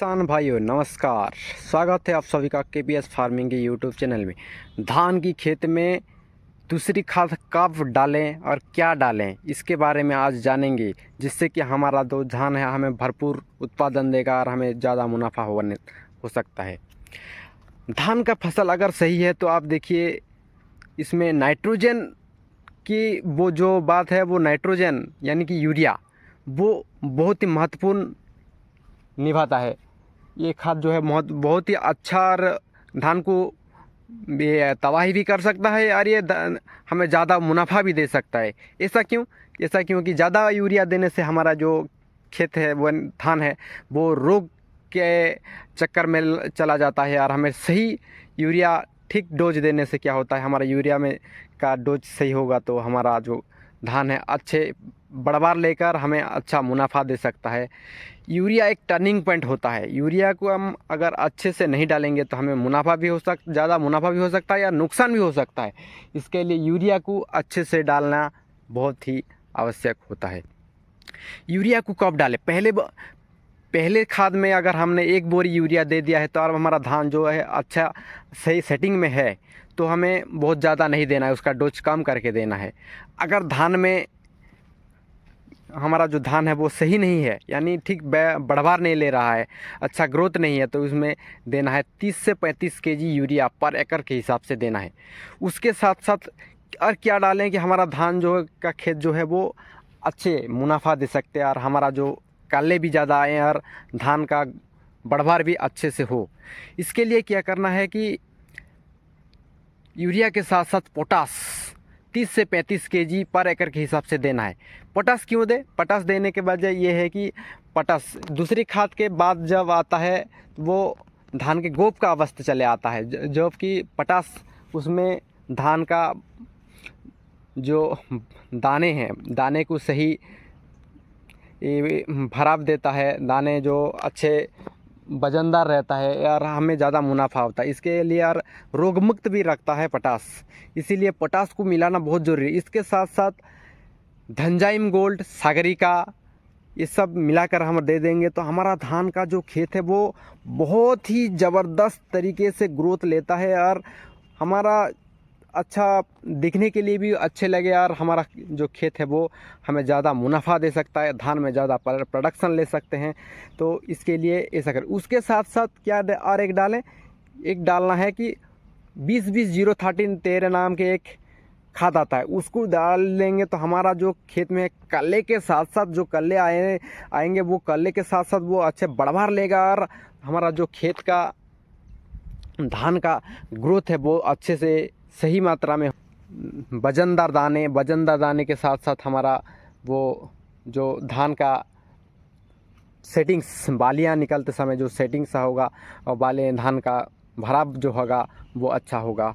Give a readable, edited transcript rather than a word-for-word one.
किसान भाइयों नमस्कार। स्वागत है आप सभी का केपीएस फार्मिंग के यूट्यूब चैनल में। धान की खेत में दूसरी खाद कब डालें और क्या डालें इसके बारे में आज जानेंगे, जिससे कि हमारा जो धान है हमें भरपूर उत्पादन देगा और हमें ज़्यादा मुनाफा हो सकता है। धान का फसल अगर सही है तो आप देखिए इसमें नाइट्रोजन की वो जो बात है, वो नाइट्रोजन यानी कि यूरिया वो बहुत ही महत्वपूर्ण निभाता है। ये खाद जो है बहुत ही अच्छा और धान को ये तबाही भी कर सकता है और ये हमें ज़्यादा मुनाफा भी दे सकता है। ऐसा क्योंकि ज़्यादा यूरिया देने से हमारा जो खेत है वो धान है वो रोग के चक्कर में चला जाता है। और हमें सही यूरिया ठीक डोज देने से क्या होता है, हमारा यूरिया में का डोज सही होगा तो हमारा जो धान है अच्छे बढ़वार लेकर हमें अच्छा मुनाफा दे सकता है। यूरिया एक टर्निंग पॉइंट होता है। यूरिया को हम अगर अच्छे से नहीं डालेंगे तो हमें ज़्यादा मुनाफा भी हो सकता है या नुकसान भी हो सकता है। इसके लिए यूरिया को अच्छे से डालना बहुत ही आवश्यक होता है। यूरिया को कब डालें? पहले खाद में अगर हमने एक बोरी यूरिया दे दिया है तो अब हमारा धान जो है अच्छा सही सेटिंग में है तो हमें बहुत ज़्यादा नहीं देना है, उसका डोज कम करके देना है। अगर धान में हमारा जो धान है वो सही नहीं है, यानी ठीक बढ़वार नहीं ले रहा है, अच्छा ग्रोथ नहीं है, तो उसमें देना है 30 से 35 केजी यूरिया पर एकड़ के हिसाब से देना है। उसके साथ साथ और क्या डालें कि हमारा धान जो का खेत जो है वो अच्छे मुनाफा दे सकते हैं और हमारा जो काले भी ज़्यादा आए और धान का बढ़वार भी अच्छे से हो। इसके लिए क्या करना है कि यूरिया के साथ साथ पोटास 30 से 35 केजी पर एकड़ के हिसाब से देना है। पोटास क्यों दे? पोटास देने के वजह ये है कि पोटास दूसरी खाद के बाद जब आता है वो धान के गोप का अवस्था चले आता है, जब कि पोटास उसमें धान का जो दाने हैं दाने को सही भराव देता है, दाने जो अच्छे वजनदार रहता है यार, हमें ज़्यादा मुनाफा होता है। इसके लिए यार रोग मुक्त भी रखता है पोटास, इसीलिए पोटास को मिलाना बहुत ज़रूरी है। इसके साथ साथ धनजाइम गोल्ड, सागरिका, ये सब मिलाकर हम दे देंगे तो हमारा धान का जो खेत है वो बहुत ही ज़बरदस्त तरीके से ग्रोथ लेता है और हमारा अच्छा दिखने के लिए भी अच्छे लगे और हमारा जो खेत है वो हमें ज़्यादा मुनाफा दे सकता है, धान में ज़्यादा प्रोडक्शन ले सकते हैं। तो इसके लिए ऐसा करें। उसके साथ साथ क्या और एक डालें, एक डालना है कि 20-20-0-13 तेरे नाम के एक खाद आता है, उसको डाल लेंगे तो हमारा जो खेत में कल्ले के साथ साथ जो कल्ले आएंगे वो कल्ले के साथ साथ वो अच्छे बढ़वार लेगा और हमारा जो खेत का धान का ग्रोथ है वो अच्छे से सही मात्रा में वजनदार दाने के साथ साथ हमारा वो जो धान का सेटिंग्स बालियाँ निकलते समय जो सेटिंग्स होगा और बाले धान का भराव जो होगा वो अच्छा होगा।